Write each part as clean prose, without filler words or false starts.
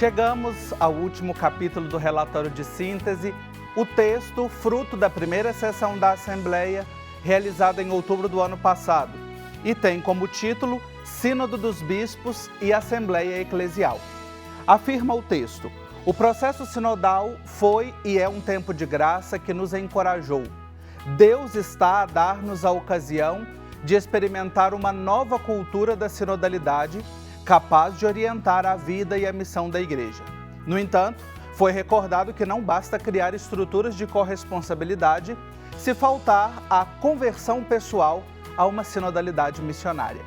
Chegamos ao último capítulo do relatório de síntese, o texto fruto da primeira sessão da Assembleia, realizada em outubro do ano passado, e tem como título Sínodo dos Bispos e Assembleia Eclesial. Afirma o texto: o processo sinodal foi e é um tempo de graça que nos encorajou. Deus está a dar-nos a ocasião de experimentar uma nova cultura da sinodalidade, capaz de orientar a vida e a missão da Igreja. No entanto, foi recordado que não basta criar estruturas de corresponsabilidade se faltar a conversão pessoal a uma sinodalidade missionária.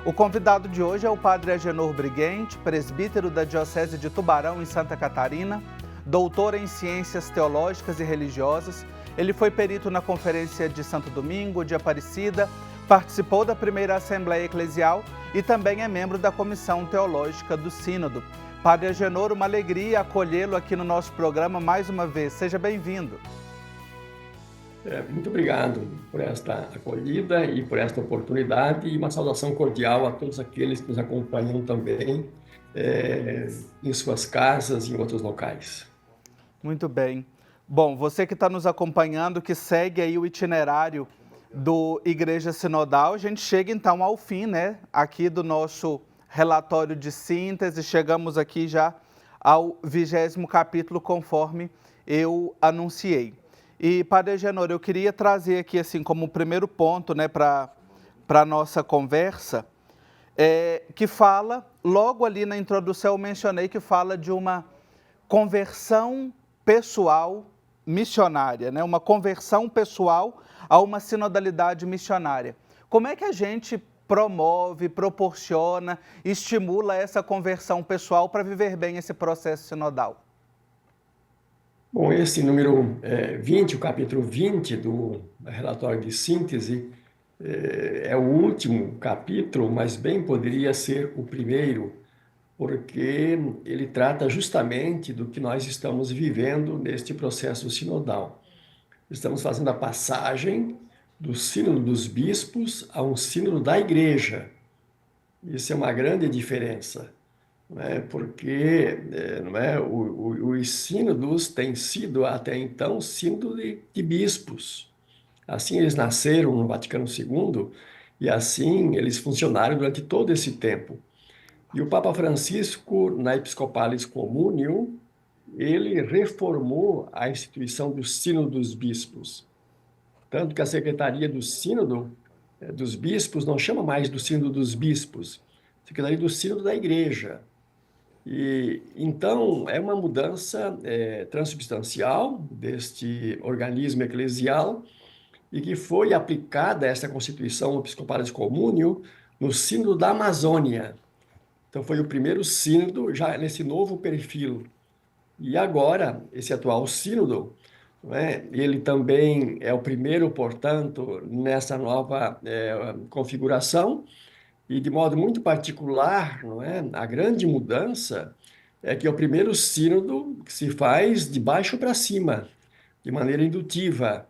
O convidado de hoje é o padre Agenor Briguente, presbítero da Diocese de Tubarão, em Santa Catarina, doutor em Ciências Teológicas e Religiosas. Ele foi perito na Conferência de Santo Domingo, de Aparecida, participou da primeira Assembleia Eclesial e também é membro da Comissão Teológica do Sínodo. Padre Agenor, uma alegria acolhê-lo aqui no nosso programa mais uma vez. Seja bem-vindo. Muito obrigado por esta acolhida e por esta oportunidade, e uma saudação cordial a todos aqueles que nos acompanham também em suas casas e em outros locais. Muito bem. Bom, você que está nos acompanhando, que segue aí o itinerário do Igreja Sinodal, a gente chega então ao fim, né, aqui do nosso relatório de síntese. Chegamos aqui já ao 20º capítulo, conforme eu anunciei. E, Padre Agenor, eu queria trazer aqui, assim, como primeiro ponto, né, para a nossa conversa, que fala, logo ali na introdução eu mencionei que fala de uma conversão pessoal missionária, né, uma conversão pessoal a uma sinodalidade missionária. Como é que a gente promove, proporciona, estimula essa conversão pessoal para viver bem esse processo sinodal? Bom, esse número 20, o capítulo 20 do relatório de síntese, é o último capítulo, mas bem poderia ser o primeiro, porque ele trata justamente do que nós estamos vivendo neste processo sinodal. Estamos fazendo a passagem do sínodo dos bispos a um sínodo da Igreja. Isso é uma grande diferença. Não é? Porque não é? Os sínodos têm sido até então sínodo de bispos. Assim eles nasceram no Vaticano II e assim eles funcionaram durante todo esse tempo. E o Papa Francisco, na Episcopalis Communium, ele reformou a instituição do Sínodo dos Bispos. Tanto que a Secretaria do Sínodo dos Bispos não chama mais do Sínodo dos Bispos, Secretaria do Sínodo da Igreja. E, então, é uma mudança transubstancial deste organismo eclesial e que foi aplicada essa Constituição Episcopalis Communium no Sínodo da Amazônia. Então, foi o primeiro sínodo já nesse novo perfil. E agora, esse atual sínodo, ele também é o primeiro, portanto, nessa nova configuração. E de modo muito particular, não é? A grande mudança é que é o primeiro sínodo que se faz de baixo para cima, de maneira indutiva,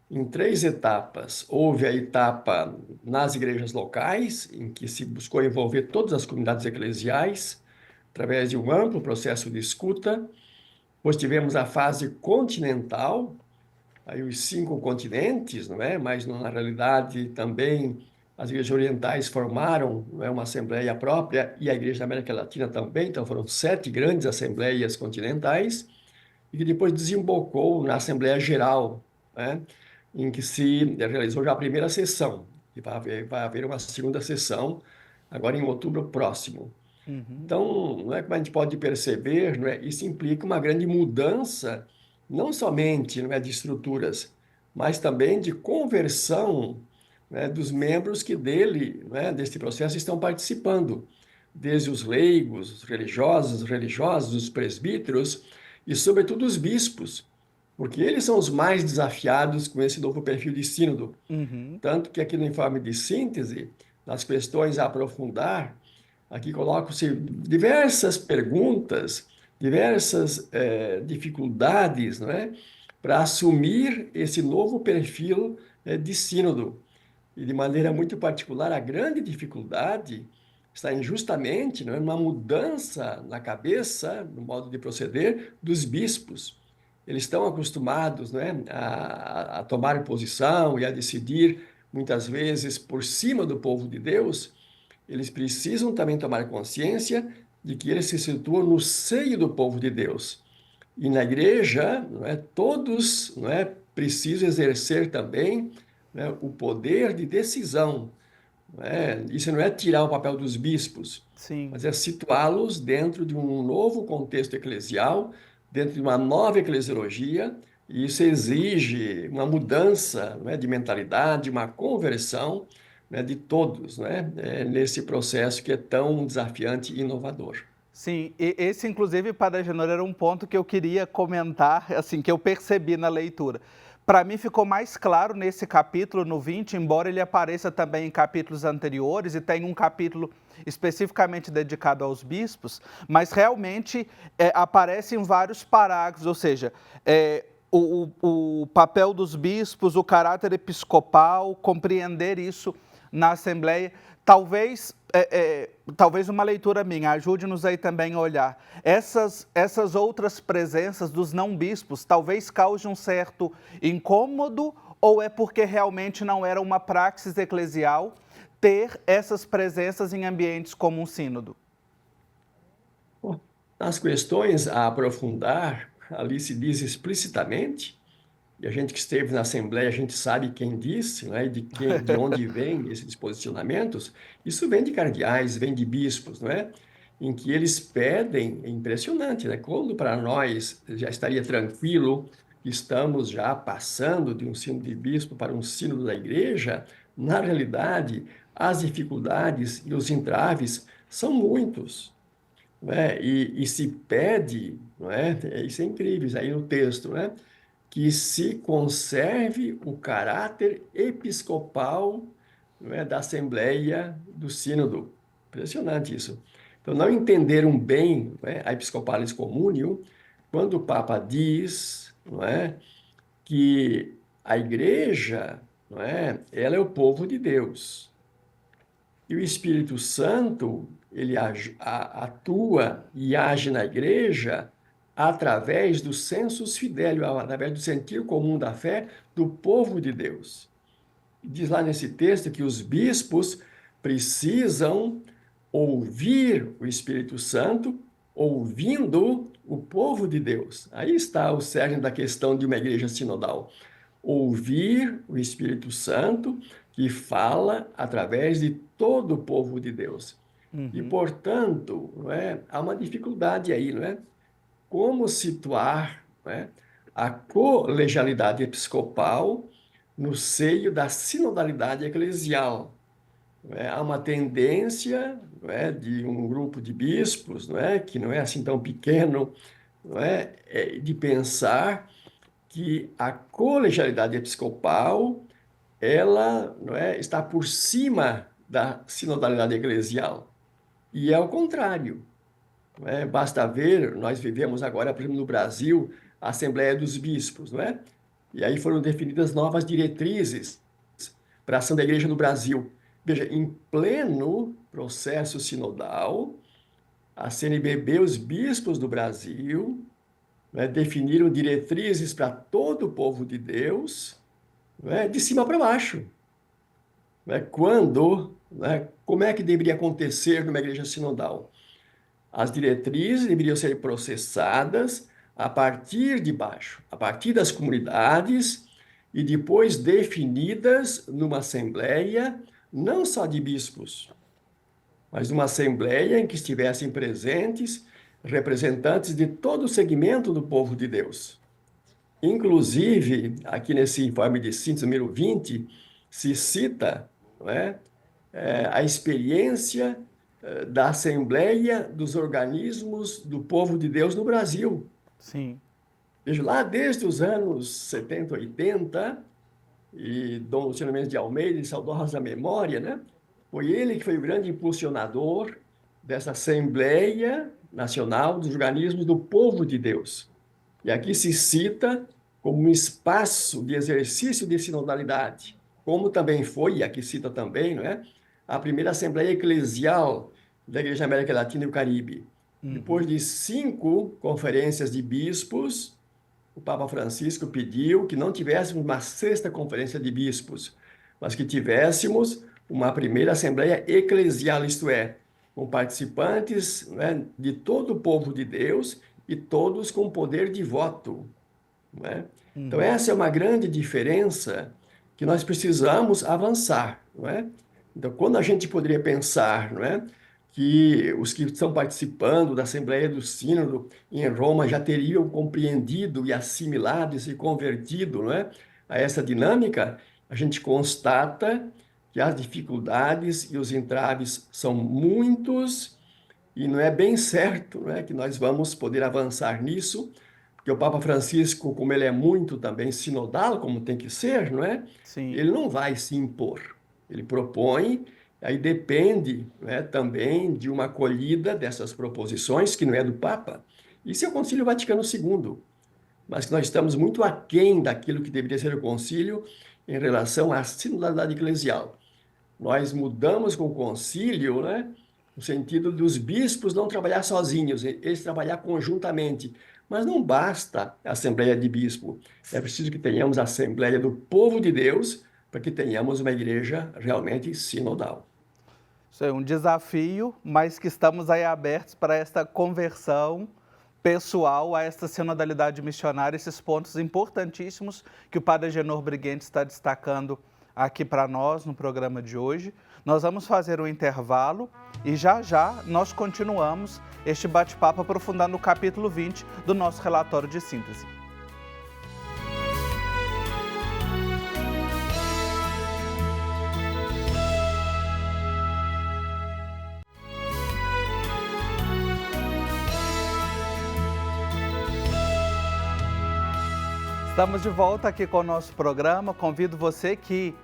em 3 etapas. Houve a etapa nas igrejas locais, em que se buscou envolver todas as comunidades eclesiais, através de um amplo processo de escuta. Depois tivemos a fase continental, aí os 5 continentes, não é? Mas na realidade também as igrejas orientais formaram, não é, uma assembleia própria, e a igreja da América Latina também, então foram 7 grandes assembleias continentais, e que depois desembocou na Assembleia Geral, né, em que se realizou já a primeira sessão, e vai haver uma segunda sessão, agora em outubro próximo. Então, não é, como a gente pode perceber, não é, isso implica uma grande mudança, não somente, não é, de estruturas, mas também de conversão, né, dos membros que dele, né, deste processo estão participando, desde os leigos, os religiosos, os presbíteros e, sobretudo, os bispos, porque eles são os mais desafiados com esse novo perfil de sínodo. Tanto que aqui no informe de síntese, nas questões a aprofundar, aqui colocam-se diversas perguntas, diversas dificuldades, não é, para assumir esse novo perfil de sínodo. E de maneira muito particular, a grande dificuldade está justamente, não é, numa mudança na cabeça, no modo de proceder dos bispos. Eles estão acostumados, não é, a tomar posição e a decidir, muitas vezes, por cima do povo de Deus. Eles precisam também tomar consciência de que eles se situam no seio do povo de Deus. E na igreja, não é, todos, não é, precisam exercer também, né, o poder de decisão. Não é? Isso não é tirar o papel dos bispos, Sim. mas é situá-los dentro de um novo contexto eclesial, dentro de uma nova eclesiologia, e isso exige uma mudança, não é, de mentalidade, uma conversão, né, de todos, né, nesse processo que é tão desafiante e inovador. Sim, e esse inclusive, Padre Agenor, era um ponto que eu queria comentar, assim, que eu percebi na leitura. Para mim ficou mais claro nesse capítulo, no 20, embora ele apareça também em capítulos anteriores e tem um capítulo especificamente dedicado aos bispos, mas realmente aparece em vários parágrafos, ou seja, o papel dos bispos, o caráter episcopal, compreender isso na Assembleia. Talvez uma leitura minha, ajude-nos aí também a olhar. Essas outras presenças dos não-bispos talvez causem um certo incômodo, ou é porque realmente não era uma praxis eclesial ter essas presenças em ambientes como um sínodo? Bom, as questões a aprofundar, ali se diz explicitamente, e a gente que esteve na Assembleia, a gente sabe quem disse, né, de onde vêm esses posicionamentos. Isso vem de cardeais, vem de bispos, não é? Em que eles pedem, é impressionante, né? Quando para nós já estaria tranquilo, estamos já passando de um sínodo de bispo para um sínodo da igreja, na realidade, as dificuldades e os entraves são muitos. Não é? E se pede, não é? Isso é incrível, isso aí no texto, né? Que se conserve o caráter episcopal, não é, da Assembleia do Sínodo. Impressionante isso. Então, não entenderam bem, não é, a Episcopalis Communium quando o Papa diz, não é, que a Igreja, não é, ela é o povo de Deus. E o Espírito Santo, ele atua e age na Igreja através do sensus fidelio, através do sentir comum da fé do povo de Deus. Diz lá nesse texto que os bispos precisam ouvir o Espírito Santo, ouvindo o povo de Deus. Aí está o cerne da questão de uma igreja sinodal. Ouvir o Espírito Santo que fala através de todo o povo de Deus. E, Uhum. portanto, não é, há uma dificuldade aí, não é? Como situar, não é, a colegialidade episcopal no seio da sinodalidade eclesial. Não é? Há uma tendência, não é, de um grupo de bispos, não é, que não é assim tão pequeno, não é, de pensar que a colegialidade episcopal ela, não é, está por cima da sinodalidade eclesial. E é o contrário. Não é? Basta ver, nós vivemos agora, por exemplo, no Brasil, a Assembleia dos Bispos, não é? E aí foram definidas novas diretrizes para a ação da Igreja no Brasil. Veja, em pleno processo sinodal, a CNBB, os bispos do Brasil, né, definiram diretrizes para todo o povo de Deus, né, de cima para baixo. Né, quando, né, como é que deveria acontecer numa igreja sinodal? As diretrizes deveriam ser processadas a partir de baixo, a partir das comunidades, e depois definidas numa assembleia, não só de bispos, mas numa assembleia em que estivessem presentes representantes de todo o segmento do povo de Deus. Inclusive, aqui nesse informe de síntese número 20, se cita, não é, a experiência da Assembleia dos Organismos do Povo de Deus no Brasil. Sim. Veja, lá desde os anos 70, 80, e Dom Luciano Mendes de Almeida, de saudosa memória, né? Foi ele que foi o grande impulsionador dessa Assembleia Nacional dos Organismos do Povo de Deus. E aqui se cita como um espaço de exercício de sinodalidade, como também foi, e aqui cita também, não é? A primeira Assembleia Eclesial da Igreja América Latina e o Caribe. Depois de 5 conferências de bispos, o Papa Francisco pediu que não tivéssemos uma sexta conferência de bispos, mas que tivéssemos uma primeira assembleia eclesial, isto é, com participantes, né, de todo o povo de Deus e todos com poder de voto. Né? Então, essa é uma grande diferença que nós precisamos avançar. Não é? Então, quando a gente poderia pensar, não é, que os que estão participando da Assembleia do Sínodo em Roma já teriam compreendido e assimilado e se convertido, não é, a essa dinâmica, a gente constata que as dificuldades e os entraves são muitos e não é bem certo, não é, que nós vamos poder avançar nisso, porque o Papa Francisco, como ele é muito também sinodal, como tem que ser, não é? Sim. Ele não vai se impor. Ele propõe, aí depende, né, também de uma acolhida dessas proposições, que não é do Papa. Isso é o Concílio Vaticano II. Mas que nós estamos muito aquém daquilo que deveria ser o concílio em relação à sinodalidade eclesial. Nós mudamos com o concílio, né, no sentido dos bispos não trabalhar sozinhos, eles trabalhar conjuntamente. Mas não basta a Assembleia de Bispo. É preciso que tenhamos a Assembleia do Povo de Deus para que tenhamos uma igreja realmente sinodal. Isso é um desafio, mas que estamos aí abertos para esta conversão pessoal a esta sinodalidade missionária, esses pontos importantíssimos que o Padre Agenor Briguente está destacando aqui para nós no programa de hoje. Nós vamos fazer um intervalo e já nós continuamos este bate-papo aprofundando o capítulo 20 do nosso relatório de síntese. Estamos de volta aqui com o nosso programa. Convido você que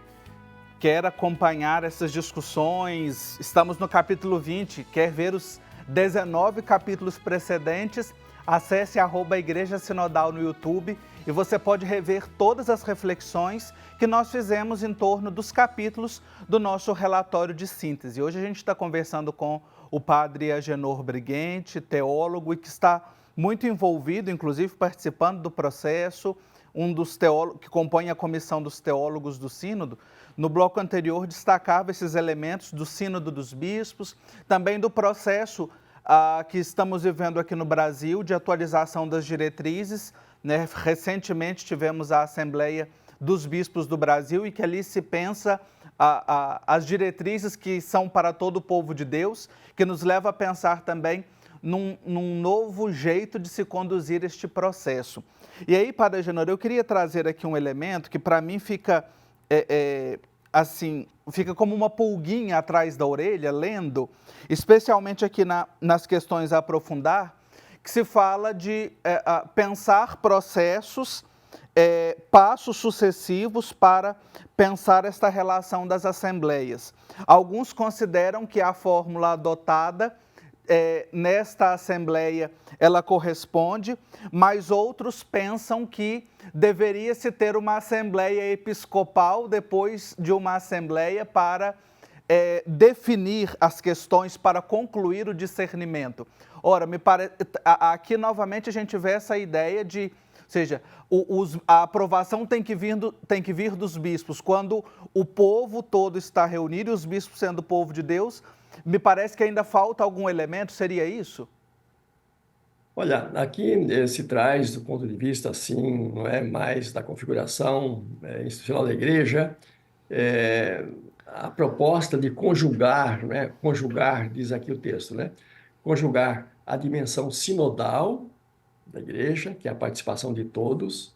quer acompanhar essas discussões. Estamos no capítulo 20, quer ver os 19 capítulos precedentes, acesse @Igreja Sinodal no YouTube e você pode rever todas as reflexões que nós fizemos em torno dos capítulos do nosso relatório de síntese. Hoje a gente está conversando com o Padre Agenor Briguente, teólogo, e que está muito envolvido, inclusive participando do processo, um dos teólogos que compõe a comissão dos teólogos do Sínodo. No bloco anterior destacava esses elementos do Sínodo dos Bispos, também do processo que estamos vivendo aqui no Brasil de atualização das diretrizes, né? Recentemente tivemos a Assembleia dos Bispos do Brasil e que ali se pensa as diretrizes que são para todo o povo de Deus, que nos leva a pensar também num novo jeito de se conduzir este processo. E aí, Padre Agenor, eu queria trazer aqui um elemento que para mim fica, fica como uma pulguinha atrás da orelha, lendo, especialmente aqui nas questões a aprofundar, que se fala de pensar processos, passos sucessivos para pensar esta relação das assembleias. Alguns consideram que a fórmula adotada nesta Assembleia ela corresponde, mas outros pensam que deveria-se ter uma Assembleia Episcopal depois de uma Assembleia para definir as questões, para concluir o discernimento. Ora, aqui novamente a gente vê essa ideia de, ou seja, a aprovação tem que vir dos bispos. Quando o povo todo está reunido, e os bispos sendo o povo de Deus, me parece que ainda falta algum elemento, seria isso? Olha, aqui se traz, do ponto de vista, assim, não é mais da configuração institucional da igreja, a proposta de conjugar, né? Conjugar, diz aqui o texto, né? Conjugar a dimensão sinodal da igreja, que é a participação de todos,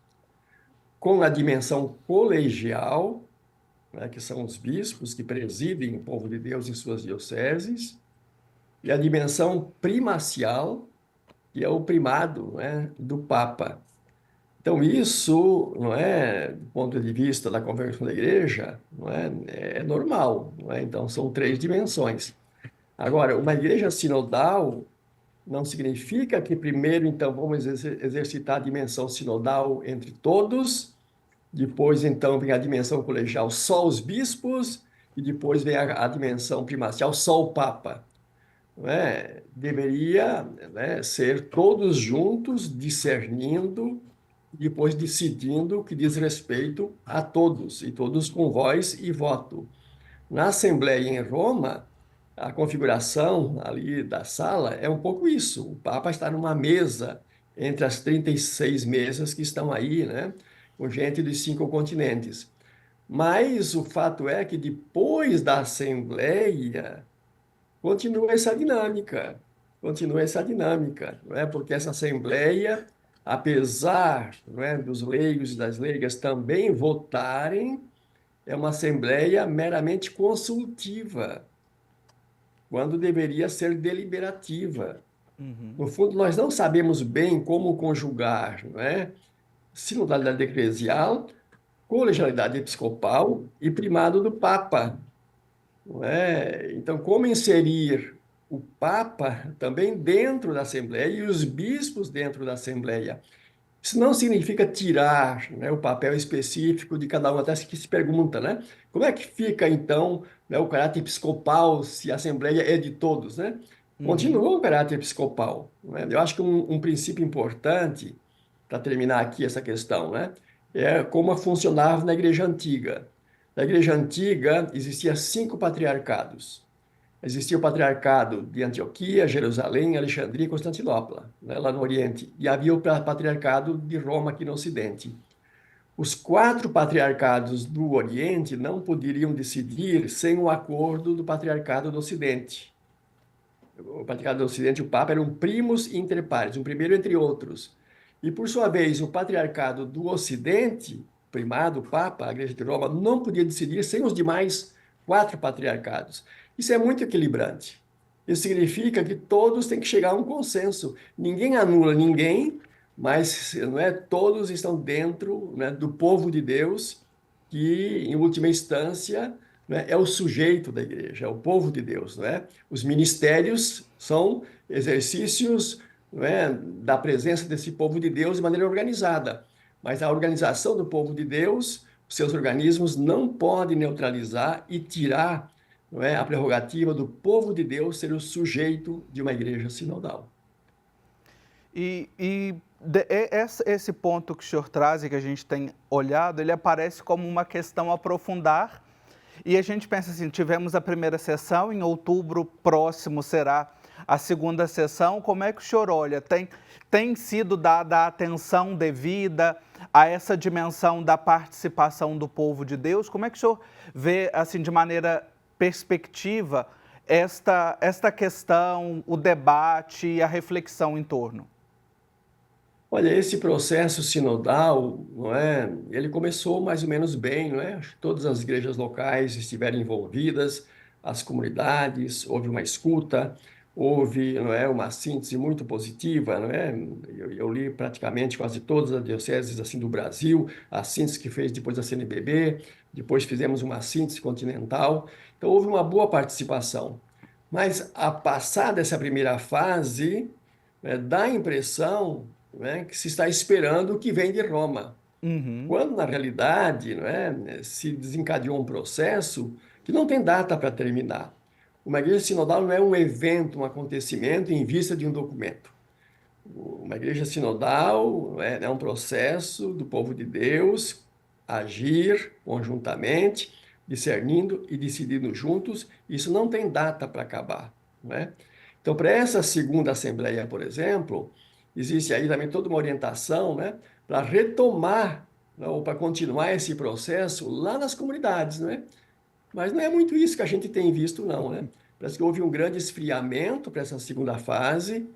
com a dimensão colegial, né, que são os bispos que presidem o povo de Deus em suas dioceses, e a dimensão primacial, que é o primado, né, do Papa. Então, isso, não é, do ponto de vista da conversão da igreja, não é normal. Não é? Então, são 3 dimensões. Agora, uma igreja sinodal não significa que primeiro, então, vamos exercitar a dimensão sinodal entre todos, depois, então, vem a dimensão colegial, só os bispos, e depois vem a dimensão primacial, só o Papa. não é, deveria, né, ser todos juntos discernindo, depois decidindo o que diz respeito a todos, e todos com voz e voto. Na Assembleia em Roma, a configuração ali da sala é um pouco isso. O Papa está numa mesa entre as 36 mesas que estão aí, né, com gente dos 5 continentes. Mas o fato é que depois da Assembleia continua essa dinâmica, não é? Porque essa Assembleia, apesar, não é, dos leigos e das leigas também votarem, é uma Assembleia meramente consultiva, quando deveria ser deliberativa. Uhum. No fundo, nós não sabemos bem como conjugar, não é? Sinodalidade eclesial, colegialidade episcopal e primado do Papa, não é? Então, como inserir o Papa também dentro da Assembleia e os bispos dentro da Assembleia? Isso não significa tirar, né, o papel específico de cada um, até que se pergunta, né? Como é que fica, então, né, o caráter episcopal se a Assembleia é de todos, né? Uhum. Continua o caráter episcopal, não é? Eu acho que um princípio importante, para terminar aqui essa questão, né, é como funcionava na Igreja Antiga. Na Igreja Antiga, existia 5 patriarcados. Existia o patriarcado de Antioquia, Jerusalém, Alexandria e Constantinopla, né, lá no Oriente. E havia o patriarcado de Roma aqui no Ocidente. Os 4 patriarcados do Oriente não poderiam decidir sem o acordo do patriarcado do Ocidente. O patriarcado do Ocidente, o Papa, era um primus inter pares, um primeiro entre outros. E, por sua vez, o patriarcado do Ocidente, primado, o Papa, a Igreja de Roma, não podia decidir sem os demais 4 patriarcados. Isso é muito equilibrante. Isso significa que todos têm que chegar a um consenso. Ninguém anula ninguém, mas não é, todos estão dentro, né, do povo de Deus, que, em última instância, né, é o sujeito da igreja, é o povo de Deus, não é? Os ministérios são exercícios, não é, da presença desse povo de Deus de maneira organizada. Mas a organização do povo de Deus, os seus organismos, não podem neutralizar e tirar, não é, a prerrogativa do povo de Deus ser o sujeito de uma igreja sinodal. Esse ponto que o senhor traz e que a gente tem olhado, ele aparece como uma questão a aprofundar. E a gente pensa assim, tivemos a primeira sessão, em outubro próximo será a segunda sessão. Como é que o senhor olha? Tem sido dada a atenção devida a essa dimensão da participação do povo de Deus? Como é que o senhor vê, assim, de maneira perspectiva, esta questão, o debate e a reflexão em torno? Olha, esse processo sinodal, não é? Ele começou mais ou menos bem, não é? Acho que todas as igrejas locais estiveram envolvidas, as comunidades, houve uma escuta, houve, não é, uma síntese muito positiva, não é? Eu li praticamente quase todas as dioceses assim do Brasil, a síntese que fez depois da CNBB, depois fizemos uma síntese continental, então houve uma boa participação. Mas a passada essa primeira fase, né, dá a impressão, né, que se está esperando o que vem de Roma, Uhum. quando na realidade, não é, se desencadeou um processo que não tem data para terminar. Uma igreja sinodal não é um evento, um acontecimento em vista de um documento. Uma igreja sinodal é um processo do povo de Deus agir conjuntamente, discernindo e decidindo juntos. Isso não tem data para acabar, não é? Então, para essa segunda assembleia, por exemplo, existe aí também toda uma orientação, né, para retomar, né, ou para continuar esse processo lá nas comunidades, não é? Mas não é muito isso que a gente tem visto, não, né? Parece que houve um grande esfriamento para essa segunda fase,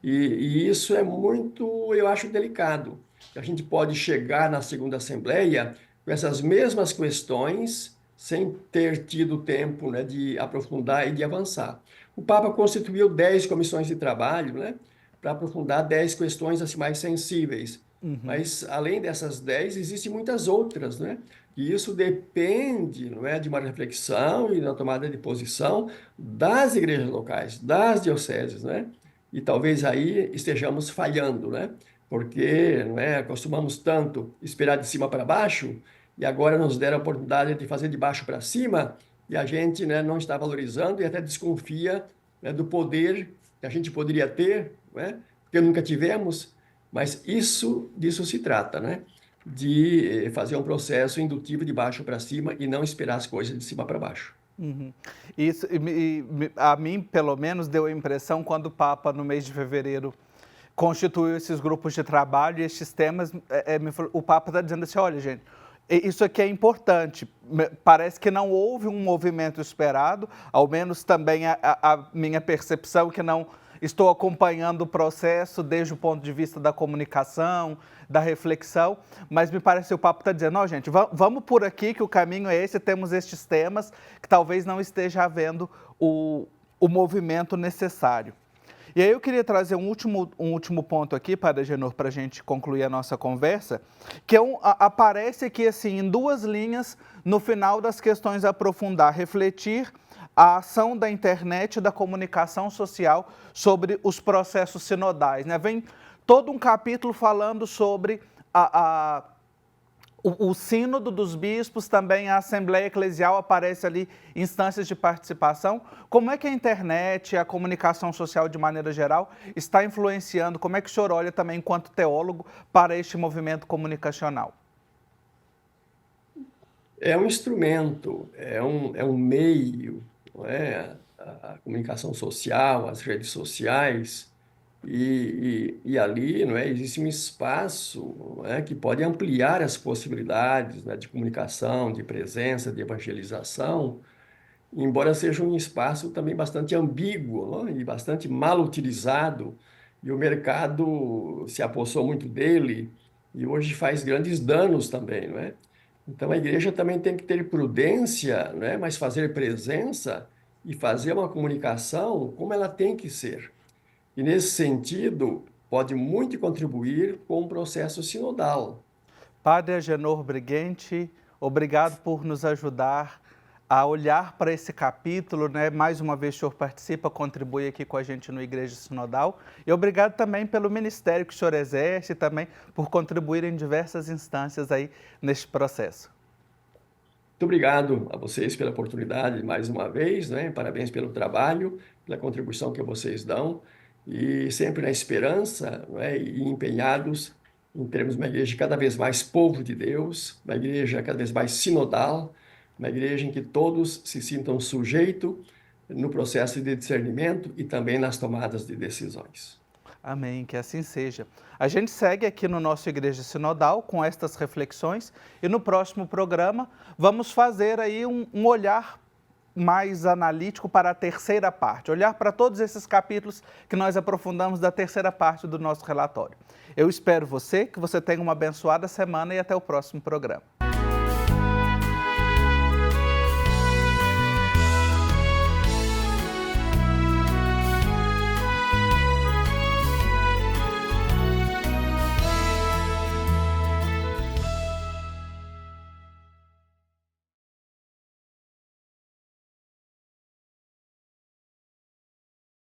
e isso é muito, eu acho, delicado. A gente pode chegar na segunda assembleia com essas mesmas questões, sem ter tido tempo, né, de aprofundar e de avançar. O Papa constituiu 10 comissões de trabalho, né, para aprofundar 10 questões assim, mais sensíveis. Uhum. Mas, além dessas 10, existem muitas outras, né? E isso depende, não é, de uma reflexão e da tomada de posição das igrejas locais, das dioceses, né? E talvez aí estejamos falhando, né? Porque, não é, costumamos tanto esperar de cima para baixo e agora nos deram a oportunidade de fazer de baixo para cima e a gente, né, não está valorizando e até desconfia né, do poder que a gente poderia ter, né, porque nunca tivemos, mas disso se trata, né? De fazer um processo indutivo de baixo para cima e não esperar as coisas de cima para baixo. Uhum. Isso, a mim, pelo menos, deu a impressão, quando o Papa, no mês de fevereiro, constituiu esses grupos de trabalho e estes temas, o Papa está dizendo assim, olha, gente, isso aqui é importante. Parece que não houve um movimento esperado, ao menos também a minha percepção, que não estou acompanhando o processo desde o ponto de vista da comunicação, da reflexão, mas me parece que o Papa está dizendo, ó, gente, vamos por aqui, que o caminho é esse, temos estes temas, que talvez não esteja havendo o movimento necessário. E aí eu queria trazer um último ponto aqui, Padre Agenor, para a gente concluir a nossa conversa, que aparece aqui assim, em 2 linhas, no final das questões a aprofundar, refletir a ação da internet e da comunicação social sobre os processos sinodais, né? Vem todo um capítulo falando sobre o sínodo dos bispos, também a Assembleia Eclesial, aparece ali instâncias de participação. Como é que a internet, a comunicação social de maneira geral, está influenciando, como é que o senhor olha também, enquanto teólogo, para este movimento comunicacional? É um instrumento, é um meio, não é? A comunicação social, as redes sociais, e ali, não é? Existe um espaço, não é? Que pode ampliar as possibilidades, né? De comunicação, de presença, de evangelização, embora seja um espaço também bastante ambíguo, não é? E bastante mal utilizado, e o mercado se apossou muito dele, e hoje faz grandes danos também, não é? Então, a igreja também tem que ter prudência, né? Mas fazer presença e fazer uma comunicação como ela tem que ser. E, nesse sentido, pode muito contribuir com o processo sinodal. Padre Agenor Brighenti, obrigado por nos ajudar a olhar para esse capítulo, né? Mais uma vez o senhor participa, contribui aqui com a gente no Igreja Sinodal, e obrigado também pelo ministério que o senhor exerce e também por contribuir em diversas instâncias aí neste processo. Muito obrigado a vocês pela oportunidade mais uma vez, né? Parabéns pelo trabalho, pela contribuição que vocês dão, e sempre na esperança, né? E empenhados em termos de uma igreja cada vez mais povo de Deus, uma igreja cada vez mais sinodal, uma igreja em que todos se sintam sujeitos no processo de discernimento e também nas tomadas de decisões. Amém, que assim seja. A gente segue aqui no nosso Igreja Sinodal com estas reflexões, e no próximo programa vamos fazer aí um olhar mais analítico para a terceira parte, olhar para todos esses capítulos que nós aprofundamos da terceira parte do nosso relatório. Eu espero você, que você tenha uma abençoada semana, e até o próximo programa.